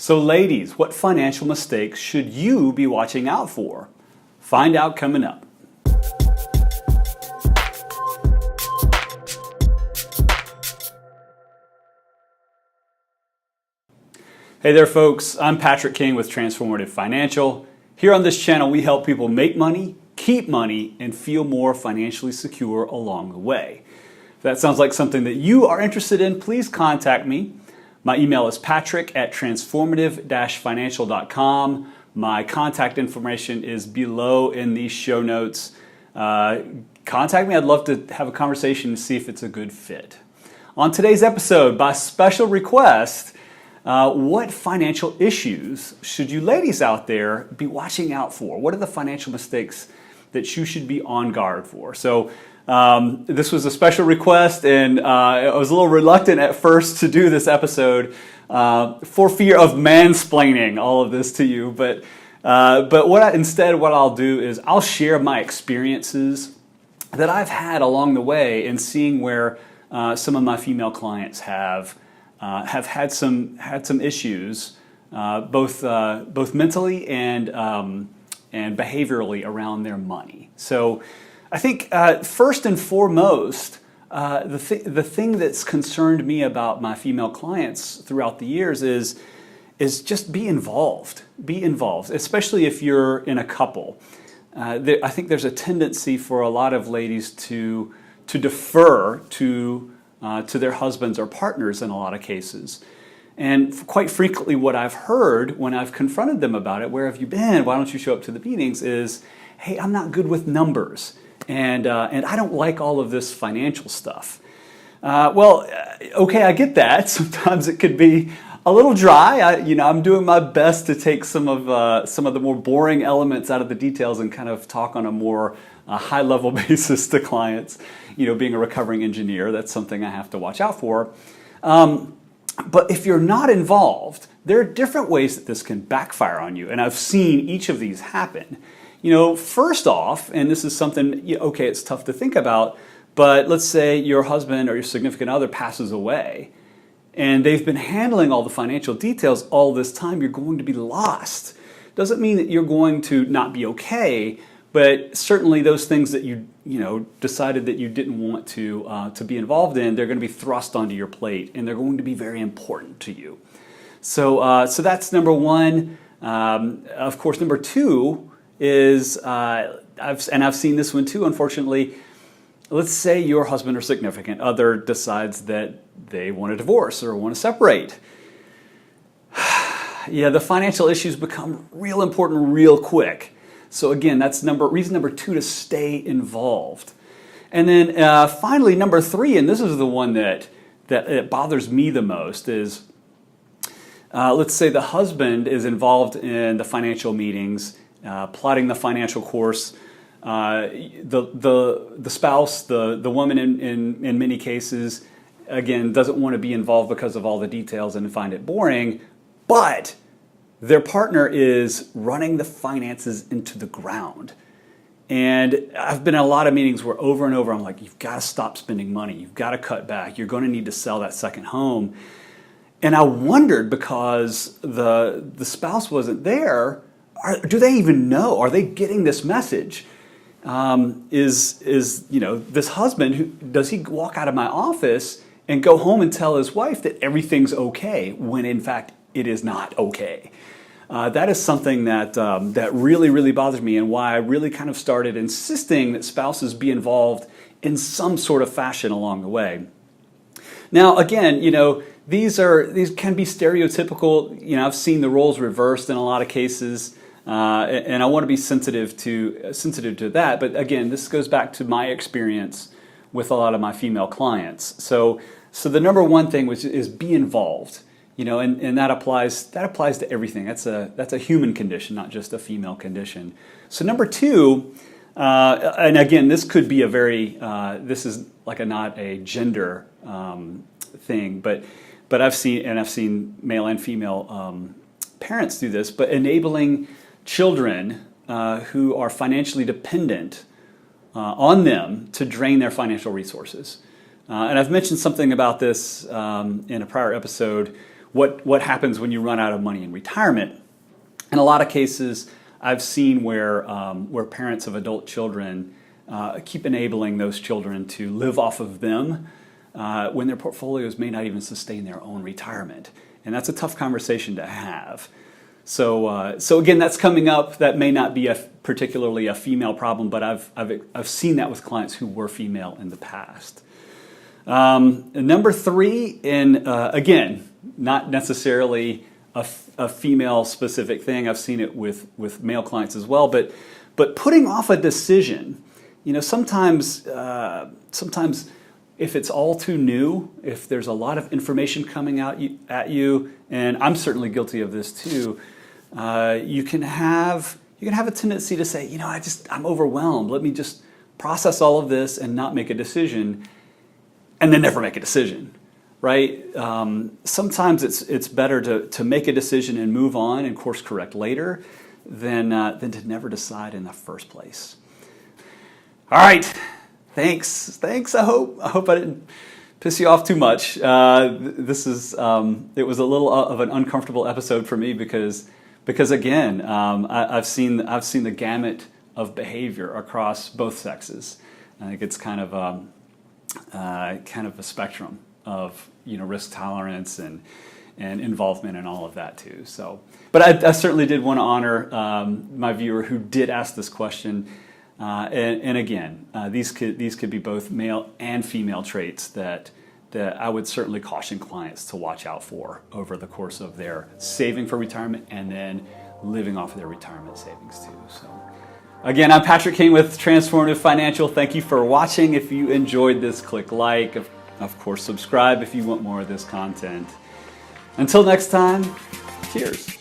So ladies, what financial mistakes should you be watching out for? Find out coming up. Hey there folks, I'm Patrick King with Transformative Financial. Here on this channel we help people make money, keep money, and feel more financially secure along the way. If that sounds like something that you are interested in, please contact me. My email is patrick@transformative-financial.com. My contact information is below in these show notes. Contact me. I'd love to have a conversation and see if it's a good fit. On today's episode, by special request, what financial issues should you ladies out there be watching out for? What are the financial mistakes that you should be on guard for? So this was a special request, and I was a little reluctant at first to do this episode for fear of mansplaining all of this to you. But what I'll do is I'll share my experiences that I've had along the way in seeing where some of my female clients have had some issues, both mentally and behaviorally around their money. So I think first and foremost, the thing that's concerned me about my female clients throughout the years is just be involved. Be involved, especially if you're in a couple. I think there's a tendency for a lot of ladies to defer to their husbands or partners in a lot of cases. And quite frequently what I've heard when I've confronted them about it, where have you been? Why don't you show up to the meetings? Is, hey, I'm not good with numbers. And I don't like all of this financial stuff. Okay, I get that. Sometimes it could be a little dry. I'm doing my best to take some of the more boring elements out of the details and kind of talk on a more high-level basis to clients. Being a recovering engineer, that's something I have to watch out for. But if you're not involved, there are different ways that this can backfire on you, and I've seen each of these happen. First off, and this is something, okay, it's tough to think about, but let's say your husband or your significant other passes away, and they've been handling all the financial details all this time. You're going to be lost. Doesn't mean that you're going to not be okay, but certainly those things that you decided that you didn't want to be involved in, they're going to be thrust onto your plate, and they're going to be very important to you. So that's number one. Of course, number two is I've seen this one too, unfortunately. Let's say your husband or significant other decides that they want a divorce or want to separate. Yeah, the financial issues become real important real quick. So again, that's reason number two to stay involved. And then finally, number three, and this is the one that bothers me the most, is let's say the husband is involved in the financial meetings, plotting the financial course. The spouse, the woman in many cases, again, doesn't want to be involved because of all the details and find it boring, but their partner is running the finances into the ground. And I've been in a lot of meetings where over and over I'm like, you've got to stop spending money. You've got to cut back. You're going to need to sell that second home. And I wondered, because the spouse wasn't there, do they even know? Are they getting this message? Is this husband, does he walk out of my office and go home and tell his wife that everything's okay when in fact it is not okay? That is something that really, really bothers me, and why I really kind of started insisting that spouses be involved in some sort of fashion along the way. Now, again, these can be stereotypical. I've seen the roles reversed in a lot of cases, and I want to be sensitive to that. But again, this goes back to my experience with a lot of my female clients. So the number one thing is be involved. And that applies to everything. That's a human condition, not just a female condition. So number two, and again, this could be this is not a gender thing, but I've seen male and female parents do this, but enabling children who are financially dependent on them to drain their financial resources. And I've mentioned something about this in a prior episode, what happens when you run out of money in retirement. In a lot of cases, I've seen where parents of adult children keep enabling those children to live off of them when their portfolios may not even sustain their own retirement. And that's a tough conversation to have. So again, that's coming up. That may not be particularly a female problem, but I've seen that with clients who were female in the past. Number 3, and again, not necessarily a female specific thing. I've seen it with male clients as well. But putting off a decision, sometimes if it's all too new, if there's a lot of information coming out at you, and I'm certainly guilty of this too, you can have a tendency to say, I'm overwhelmed. Let me just process all of this and not make a decision, and then never make a decision, right? Sometimes it's better to make a decision and move on and course correct later than to never decide in the first place. All right. Thanks. I hope I didn't piss you off too much. It was a little of an uncomfortable episode for me because again, I've seen the gamut of behavior across both sexes. I think it's kind of a spectrum of risk tolerance and involvement and all of that too. So, but I certainly did want to honor my viewer who did ask this question. And again, these could be both male and female traits that I would certainly caution clients to watch out for over the course of their saving for retirement and then living off of their retirement savings too. So again, I'm Patrick King with Transformative Financial. Thank you for watching. If you enjoyed this, click like. Of course, subscribe if you want more of this content. Until next time, cheers.